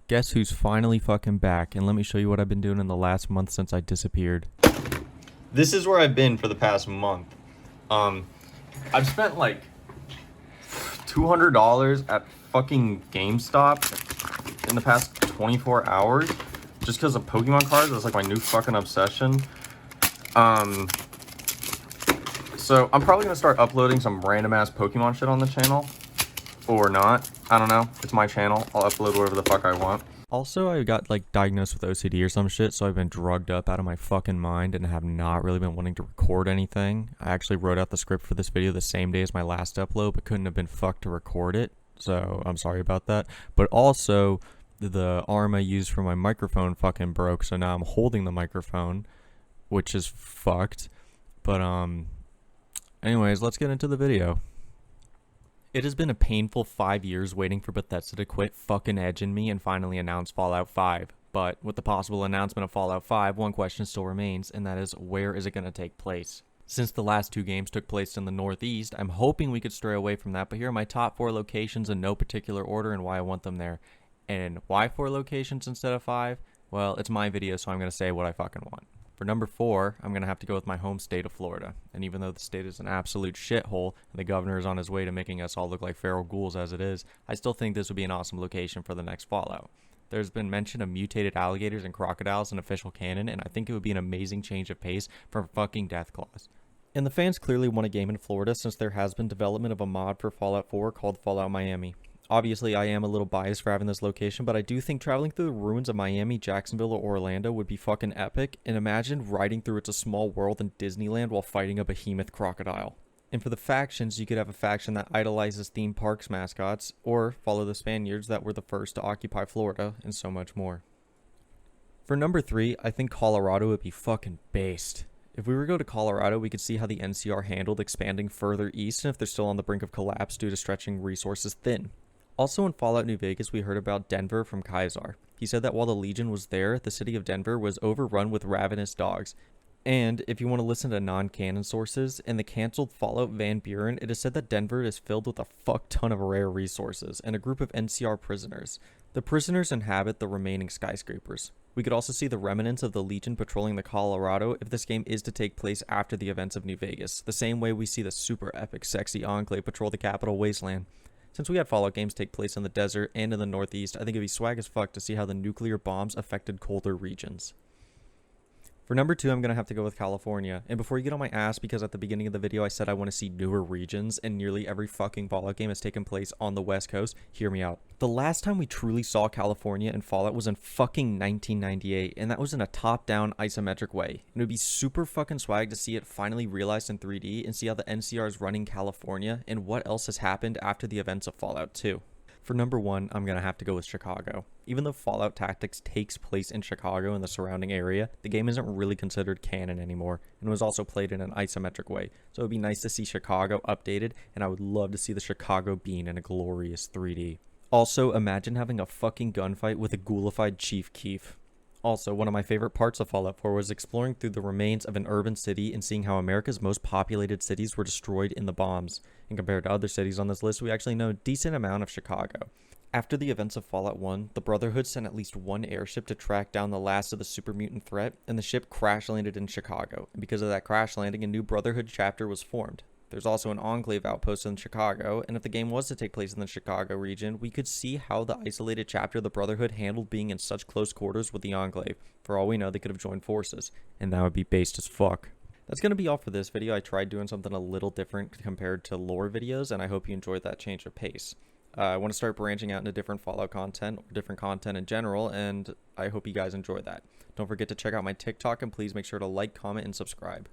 Guess who's finally fucking back? And let me show you what I've been doing in the last month since I disappeared. This is where I've been for the past month. I've spent like $200 at fucking GameStop in the past 24 hours just because of Pokemon cards. That's like my new fucking obsession. So I'm probably gonna start uploading some random ass Pokemon shit on the channel. Or not. I don't know. It's my channel. I'll upload whatever the fuck I want. Also, I got like diagnosed with OCD or some shit, so I've been drugged up out of my fucking mind and have not really been wanting to record anything. I actually wrote out the script for this video the same day as my last upload, but couldn't have been fucked to record it, so I'm sorry about that. But also, the arm I used for my microphone fucking broke, so now I'm holding the microphone, which is fucked. But anyways, let's get into the video. It has been a painful 5 years waiting for Bethesda to quit fucking edging me and finally announce Fallout 5. But with the possible announcement of Fallout 5, one question still remains, and that is, where is it going to take place? Since the last two games took place in the Northeast, I'm hoping we could stray away from that, but here are my top 4 locations in no particular order and why I want them there. And why 4 locations instead of 5? Well, it's my video, so I'm going to say what I fucking want. For number 4, I'm going to have to go with my home state of Florida. And even though the state is an absolute shithole, and the governor is on his way to making us all look like feral ghouls as it is, I still think this would be an awesome location for the next Fallout. There's been mention of mutated alligators and crocodiles in official canon, and I think it would be an amazing change of pace from fucking Deathclaws. And the fans clearly want a game in Florida since there has been development of a mod for Fallout 4 called Fallout Miami. Obviously, I am a little biased for having this location, but I do think traveling through the ruins of Miami, Jacksonville, or Orlando would be fucking epic, and imagine riding through It's a Small World in Disneyland while fighting a behemoth crocodile. And for the factions, you could have a faction that idolizes theme parks mascots, or follow the Spaniards that were the first to occupy Florida, and so much more. For number 3, I think Colorado would be fucking based. If we were to go to Colorado, we could see how the NCR handled expanding further east and if they're still on the brink of collapse due to stretching resources thin. Also in Fallout New Vegas, we heard about Denver from Kaisar. He said that while the Legion was there, the city of Denver was overrun with ravenous dogs. And if you want to listen to non-canon sources, in the cancelled Fallout Van Buren, it is said that Denver is filled with a fuck ton of rare resources and a group of NCR prisoners. The prisoners inhabit the remaining skyscrapers. We could also see the remnants of the Legion patrolling the Colorado if this game is to take place after the events of New Vegas, the same way we see the super epic sexy Enclave patrol the Capital Wasteland. Since we had Fallout games take place in the desert and in the Northeast, I think it'd be swag as fuck to see how the nuclear bombs affected colder regions. For number 2, I'm going to have to go with California. And before you get on my ass, because at the beginning of the video I said I want to see newer regions, and nearly every fucking Fallout game has taken place on the West Coast, hear me out. The last time we truly saw California in Fallout was in fucking 1998, and that was in a top-down isometric way. And it would be super fucking swag to see it finally realized in 3D and see how the NCR is running California and what else has happened after the events of Fallout 2. For number 1, I'm going to have to go with Chicago. Even though Fallout Tactics takes place in Chicago and the surrounding area, the game isn't really considered canon anymore, and was also played in an isometric way, so it would be nice to see Chicago updated, and I would love to see the Chicago bean in a glorious 3D. Also, imagine having a fucking gunfight with a ghoulified Chief Keef. Also, one of my favorite parts of Fallout 4 was exploring through the remains of an urban city and seeing how America's most populated cities were destroyed in the bombs. And compared to other cities on this list, we actually know a decent amount of Chicago. After the events of Fallout 1, the Brotherhood sent at least one airship to track down the last of the super mutant threat, and the ship crash landed in Chicago. And because of that crash landing, a new Brotherhood chapter was formed. There's also an Enclave outpost in Chicago, and if the game was to take place in the Chicago region, we could see how the isolated chapter of the Brotherhood handled being in such close quarters with the Enclave. For all we know, they could have joined forces, and that would be based as fuck. That's going to be all for this video. I tried doing something a little different compared to lore videos, and I hope you enjoyed that change of pace. I want to start branching out into different Fallout content, or different content in general, and I hope you guys enjoy that. Don't forget to check out my TikTok, and please make sure to like, comment, and subscribe.